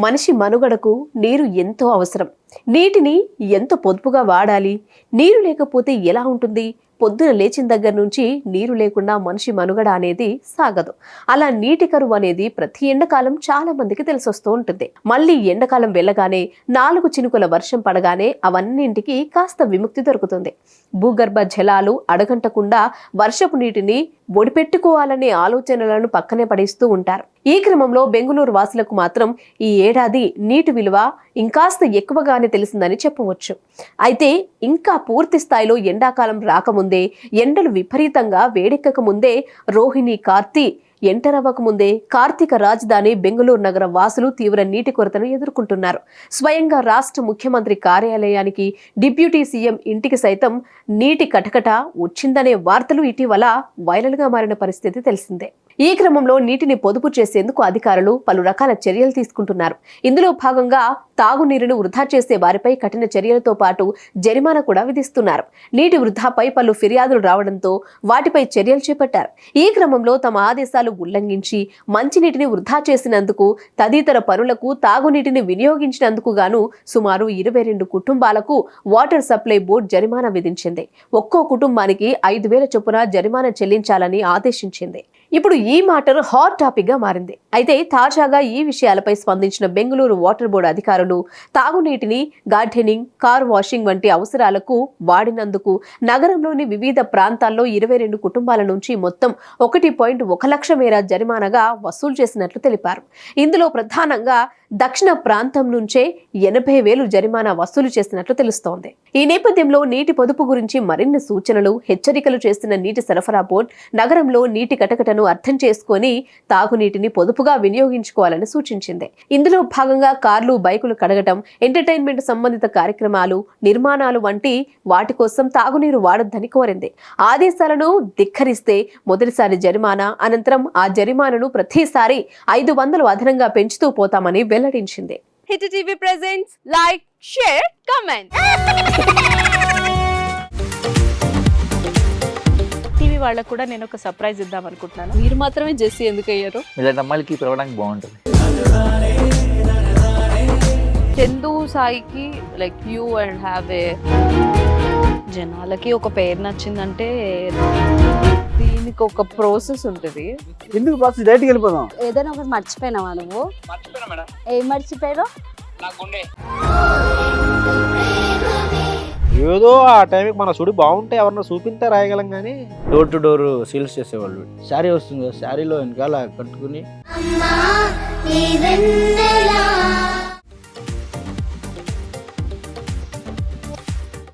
మనిషి మనుగడకు నీరు ఎంతో అవసరం. నీటిని ఎంత పొదుపుగా వాడాలి, నీరు లేకపోతే ఎలా ఉంటుంది? పొద్దున లేచిన దగ్గర నుంచి నీరు లేకుండా మనిషి మనుగడ అనేది సాగదు. అలా నీటి కరువు అనేది ప్రతి ఎండాకాలం చాలా మందికి తెలిసొస్తూ ఉంటుంది. మళ్ళీ ఎండాకాలం వెళ్ళగానే 4 చినుకుల వర్షం పడగానే అవన్నింటికి కాస్త విముక్తి దొరుకుతుంది. భూగర్భ జలాలు అడగంటకుండా వర్షపు నీటిని ఒడిపెట్టుకోవాలనే ఆలోచనలను పక్కనే పడేస్తూ ఉంటారు. ఈ క్రమంలో బెంగుళూరు వాసులకు మాత్రం ఈ ఏడాది నీటి విలువ ఇంకాస్త ఎక్కువగానే తెలిసిందని చెప్పవచ్చు. అయితే ఇంకా పూర్తి స్థాయిలో ఎండాకాలం రాకముందే, ఎండలు విపరీతంగా వేడెక్కక ముందే, రోహిణి కార్తీ ఎంటరవ్వక ముందే కార్తీక రాజధాని బెంగుళూరు నగర వాసులు తీవ్ర నీటి కొరతను ఎదుర్కొంటున్నారు. స్వయంగా రాష్ట్ర ముఖ్యమంత్రి కార్యాలయానికి, డిప్యూటీ సీఎం ఇంటికి సైతం నీటి కటకట వచ్చిందనే వార్తలు ఇటీవల వైరల్గా మారిన పరిస్థితి తెలిసిందే. ఈ క్రమంలో నీటిని పొదుపు చేసేందుకు అధికారులు పలు రకాల చర్యలు తీసుకుంటున్నారు. ఇందులో భాగంగా తాగునీరును వృధా చేసే వారిపై కఠిన చర్యలతో పాటు జరిమానా కూడా విధిస్తున్నారు. నీటి వృధాపై పలు ఫిర్యాదులు రావడంతో వాటిపై చర్యలు చేపట్టారు. ఈ క్రమంలో తమ ఆదేశాలు ఉల్లంఘించి మంచినీటిని వృధా చేసినందుకు, తదితర పనులకు తాగునీటిని వినియోగించినందుకు గాను సుమారు 22 కుటుంబాలకు వాటర్ సప్లై బోర్డు జరిమానా విధించింది. ఒక్కో కుటుంబానికి 5,000 చొప్పున జరిమానా చెల్లించాలని ఆదేశించింది. ఇప్పుడు ఈ మ్యాటర్ హాట్ టాపిక్ గా మారింది. అయితే తాజాగా ఈ విషయాలపై స్పందించిన బెంగుళూరు వాటర్ బోర్డు అధికారులు తాగునీటిని గార్డెనింగ్, కార్ వాషింగ్ వంటి అవసరాలకు వాడినందుకు నగరంలోని వివిధ ప్రాంతాల్లో 22 కుటుంబాల నుంచి మొత్తం 1.1 లక్ష మేర జరిమానాగా వసూలు చేసినట్లు తెలిపారు. ఇందులో ప్రధానంగా దక్షిణ ప్రాంతం నుంచే 80,000 జరిమానా వసూలు చేసినట్లు తెలుస్తోంది. ఈ నేపథ్యంలో నీటి పొదుపు గురించి మరిన్ని సూచనలు, హెచ్చరికలు చేస్తున్న నీటి సరఫరా బోర్డు నగరంలో నీటి కటకటను అర్థం చేసుకుని తాగునీటిని పొదుపుగా వినియోగించుకోవాలని సూచించింది. ఇందులో భాగంగా కార్లు, బైకులు కడగటం, ఎంటర్టైన్మెంట్ సంబంధిత కార్యక్రమాలు, నిర్మాణాలు వంటి వాటి కోసం తాగునీరు వాడొద్దని కోరింది. ఆదేశాలను ధిక్కరిస్తే మొదటిసారి జరిమానా, అనంతరం ఆ జరిమానాను ప్రతిసారి 500 అదనంగా పెంచుతూ పోతామని వెల్లడించింది. Hit TV presents like, share, comment. TV వాళ్ళకు కూడా నేను ఒక సర్ప్రైజ్ ఇద్దాం అనుకుంటున్నాను. మీరు మాత్రమే జెస్సీ ఎందుకు అయ్యారు? ఇలాంటి అమ్మాయిలకి పిలవడానికి బాగుంటుంది. చందు సాయికి like you and have a జనాలకి ఒక పేరు నచ్చిందంటే దీనికి ఒక ప్రాసెస్ ఉంటుంది. ఎందుకు ప్రాసెస్? డైరెక్ట్‌గా వెళ్ళిపోదాం. ఏదైనా ఒకటి మర్చిపోయినావా నువ్వు? మర్చిపోయినా మేడం. ఏం మర్చిపోయారు? నా గుండె. ఏదో ఆ టైంకి మన సుడి బాగుంటే ఎవరన్నా చూపింటే రాయగలం కానీ డోర్ టు డోర్ సేల్స్ చేసేవాళ్ళు. శారీ వస్తుంది కదా, శారీలో వెనకాల కట్టుకుని అమ్మా నీ వెన్నెలా